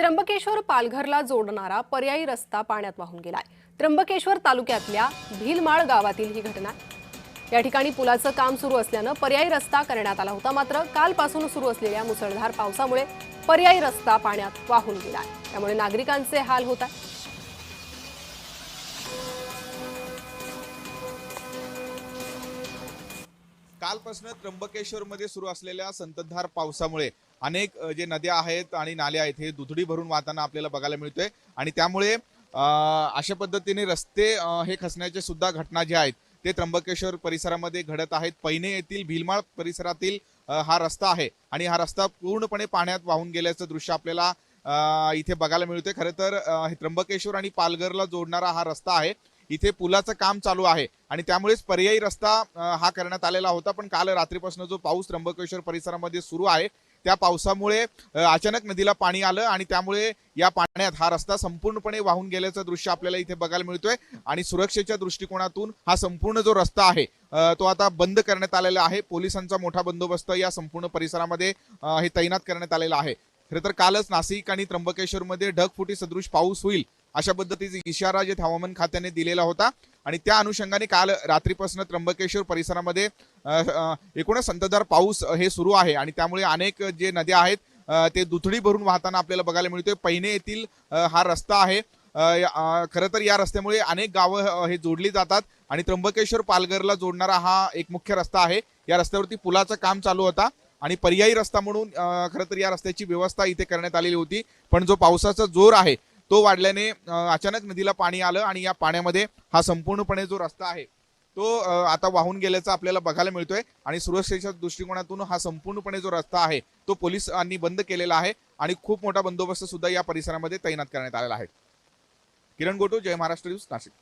त्र्यंबकेश्वर पालघरला जोडणारा पर्यायी रस्ता पाण्यात वाहून गेलाय। त्र्यंबकेश्वर तालुक्यातल्या भीलमाळ गावातील ही घटना। या ठिकाणी पुलाचं काम सुरू असल्याने पर्यायी रस्ता करण्यात आला होता, मात्र कालपासून सुरू असलेल्या मुसळधार पावसामुळे पर्यायी रस्ता पाण्यात वाहून गेलाय। त्यामुळे नागरिकांचे हाल होत आहेत। कालपासून त्र्यंबकेश्वरमध्ये सुरू असलेल्या संततधार पावसामुळे अनेक जे नद्या आहेत आणि नाल्या आहेत हे दुथडी भरून वाहताना आपल्याला बघायला मिळतोय आणि त्यामुळे अशा पद्धतीने रस्ते हे खचण्याच्या सुद्धा घटना ज्या आहेत ते त्र्यंबकेश्वर परिसरामध्ये घडत आहेत। पैने येथील भीलमाळ परिसरातील हा रस्ता आहे आणि हा रस्ता पूर्णपणे पाण्यात वाहून गेल्याचं दृश्य आपल्याला इथे बघायला मिळतंय। खरं तर हे त्र्यंबकेश्वर आणि पालघरला जोडणारा हा रस्ता आहे। इथे पुलाचं काम चालू आहे आणि त्यामुळेच पर्यायी रस्ता हा करण्यात आलेला होता, पण काल रात्रीपासून जो पाऊस त्र्यंबकेश्वर परिसरामध्ये सुरू आहे त्या पावसामुळे अचानक नदीला पाणी आलं आणि त्यामुळे या पाण्यात हा रस्ता संपूर्णपणे वाहून गेल्याचं दृश्य आपल्याला इथे बघायला मिळतोय आणि सुरक्षेच्या दृष्टिकोनातून हा संपूर्ण जो रस्ता आहे तो आता बंद करण्यात आलेला आहे। पोलिसांचा मोठा बंदोबस्त या संपूर्ण परिसरामध्ये हे तैनात करण्यात आलेला आहे। खरं तर कालच नाशिक आणि त्र्यंबकेश्वरमध्ये ढगफुटी सदृश पाऊस होईल अशा पद्धतीचा इशारा जे हवामान खात्याने दिलेला होता आणि त्या अनुषंगाने काल रात्रीपासून त्र्यंबकेश्वर परिसरामध्ये एकूणच संततधार पाऊस हे सुरू आहे आणि त्यामुळे अनेक जे नद्या आहेत ते दुथडी भरून वाहताना आपल्याला बघायला मिळतोय। पैने येथील हा रस्ता आहे। खरं तर या रस्त्यामुळे अनेक गावं हे जोडली जातात आणि त्र्यंबकेश्वर पालघरला जोडणारा हा एक मुख्य रस्ता आहे। या रस्त्यावरती पुलाचं काम चालू होता आणि पर्यायी रस्ता म्हणून खरं तर या रस्त्याची व्यवस्था इथे करण्यात आलेली होती, पण जो पावसाचा जोर आहे तो वाढल्याने अचानक नदीला पाणी आलं आणि या पाण्यामध्ये हा संपूर्णपणे जो रस्ता आहे तो आता वाहून गेल्याचं आपल्याला बघायला मिळतोय आणि सुरक्षेच्या दृष्टिकोनातून हा संपूर्णपणे जो रस्ता आहे तो पोलिसांनी बंद केलेला आहे आणि खूप मोठा बंदोबस्त सुद्धा या परिसरामध्ये तैनात करण्यात आलेला आहे। किरण गोटू, जय महाराष्ट्र न्यूज, नाशिक।